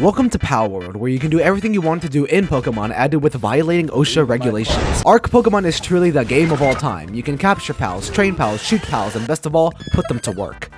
Welcome to Palworld, where you can do everything you want to do in Pokemon added with violating OSHA regulations. Arc Pokemon is truly the game of all time. You can capture pals, train pals, shoot pals, and best of all, put them to work.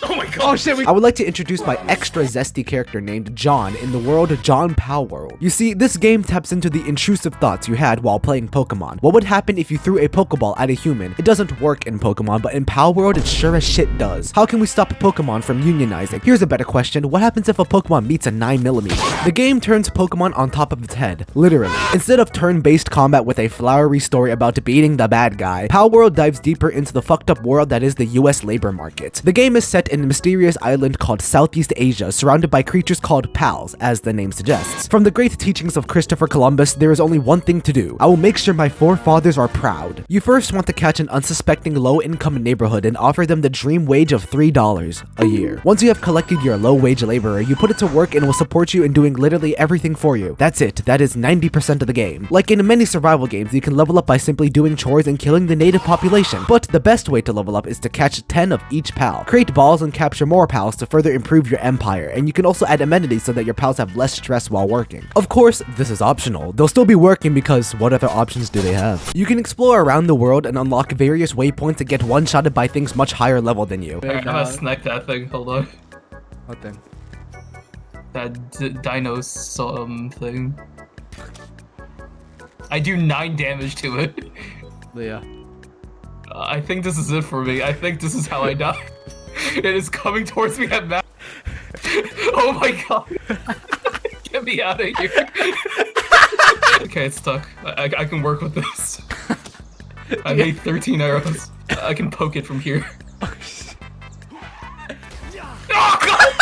Oh my god! Oh shit! I would like to introduce my extra zesty character named John in the world of John Palworld. You see, this game taps into the intrusive thoughts you had while playing Pokemon. What would happen if you threw a Pokeball at a human? It doesn't work in Pokemon, but in Palworld it sure as shit does. How can we stop Pokemon from unionizing? Here's a better question. What happens if a Pokemon meets a 9mm? The game turns Pokemon on top of its head. Literally. Instead of turn-based combat with a flowery story about beating the bad guy, Palworld dives deeper into the fucked up world that is the US labor market. The game is set in a mysterious island called Southeast Asia, surrounded by creatures called pals, as the name suggests. From the great teachings of Christopher Columbus, there is only one thing to do. I will make sure my forefathers are proud. You first want to catch an unsuspecting low-income neighborhood and offer them the dream wage of $3 a year. Once you have collected your low-wage laborer, you put it to work and will support you in doing literally everything for you. That's it. That is 90% of the game. Like in many survival games, you can level up by simply doing chores and killing the native population. But the best way to level up is to catch 10 of each pal. Create balls and capture more pals to further improve your empire, and you can also add amenities so that your pals have less stress while working. Of course, this is optional. They'll still be working because what other options do they have? You can explore around the world and unlock various waypoints to get one-shotted by things much higher level than you. I'm gonna snack that thing, hold on. What thing? That dino thing. I do 9 damage to it. Yeah. I think this is it for me. I think this is how I die. It is coming towards me at max. Oh my god. Get me out of here. Okay, it's stuck. I can work with this. I made 13 arrows. I can poke it from here. Oh god!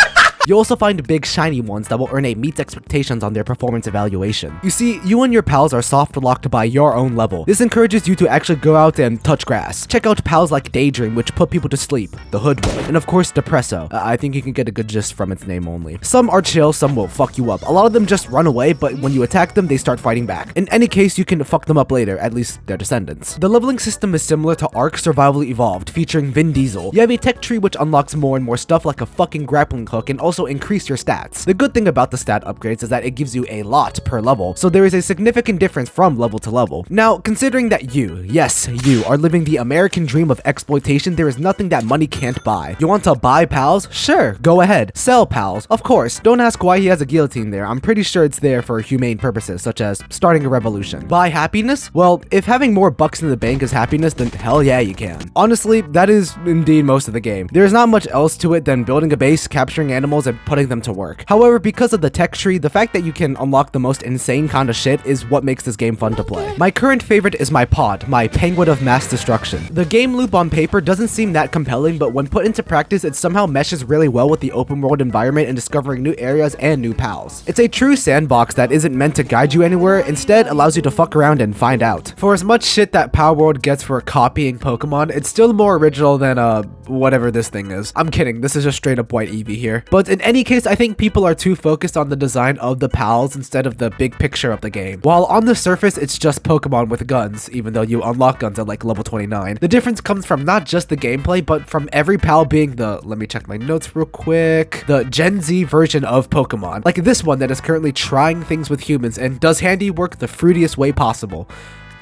You also find big shiny ones that will earn a meets expectations on their performance evaluation. You see, you and your pals are soft locked by your own level. This encourages you to actually go out and touch grass. Check out pals like Daydream, which put people to sleep, the Hoodwink, and of course Depresso. I think you can get a good gist from its name only. Some are chill, some will fuck you up. A lot of them just run away, but when you attack them, they start fighting back. In any case, you can fuck them up later, at least their descendants. The leveling system is similar to Ark Survival Evolved, featuring Vin Diesel. You have a tech tree which unlocks more and more stuff like a fucking grappling hook and also increase your stats. The good thing about the stat upgrades is that it gives you a lot per level, so there is a significant difference from level to level. Now, considering that yes, you are living the American dream of exploitation, there is nothing that money can't buy. You want to buy pals? Sure, go ahead. Sell pals? Of course. Don't ask why he has a guillotine there. I'm pretty sure it's there for humane purposes, such as starting a revolution. Buy happiness? Well, if having more bucks in the bank is happiness, then hell yeah, you can. Honestly, that is indeed most of the game. There is not much else to it than building a base, capturing animals, and putting them to work. However, because of the tech tree, the fact that you can unlock the most insane kind of shit is what makes this game fun to play. My current favorite is my pod, my penguin of mass destruction. The game loop on paper doesn't seem that compelling, but when put into practice, it somehow meshes really well with the open world environment and discovering new areas and new pals. It's a true sandbox that isn't meant to guide you anywhere, instead allows you to fuck around and find out. For as much shit that Palworld gets for copying Pokemon, it's still more original than whatever this thing is. I'm kidding, this is just straight up white Eevee here. But in any case, I think people are too focused on the design of the pals instead of the big picture of the game. While on the surface, it's just Pokemon with guns, even though you unlock guns at like level 29. The difference comes from not just the gameplay, but from every pal being let me check my notes real quick, the Gen Z version of Pokemon. Like this one that is currently trying things with humans and does handiwork the fruitiest way possible.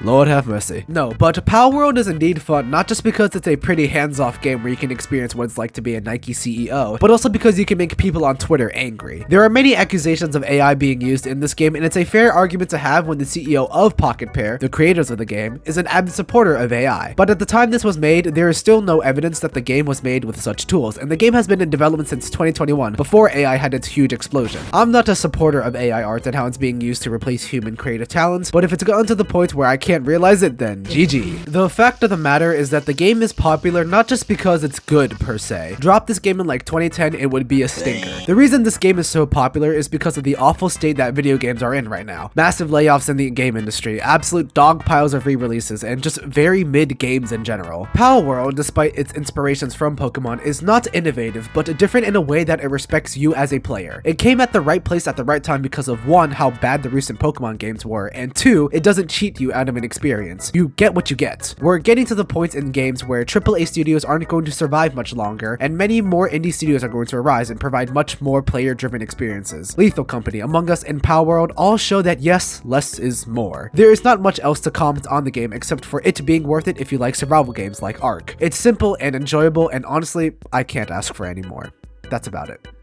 Lord have mercy. No, but Palworld is indeed fun, not just because it's a pretty hands-off game where you can experience what it's like to be a Nike CEO, but also because you can make people on Twitter angry. There are many accusations of AI being used in this game, and it's a fair argument to have when the CEO of Pocket Pair, the creators of the game, is an avid supporter of AI. But at the time this was made, there is still no evidence that the game was made with such tools, and the game has been in development since 2021, before AI had its huge explosion. I'm not a supporter of AI art and how it's being used to replace human creative talents, but if it's gotten to the point where I can't realize it, then GG. The fact of the matter is that the game is popular not just because it's good per se. Drop this game in like 2010, it would be a stinker. The reason this game is so popular is because of the awful state that video games are in right now. Massive layoffs in the game industry, absolute dog piles of re-releases, and just very mid games in general. Palworld, despite its inspirations from Pokemon, is not innovative, but different in a way that it respects you as a player. It came at the right place at the right time because of 1, how bad the recent Pokemon games were, and 2, it doesn't cheat you out of of an experience. You get what you get. We're getting to the point in games where AAA studios aren't going to survive much longer, and many more indie studios are going to arise and provide much more player-driven experiences. Lethal Company, Among Us, and Palworld all show that yes, less is more. There is not much else to comment on the game except for it being worth it if you like survival games like Ark. It's simple and enjoyable, and honestly, I can't ask for any more. That's about it.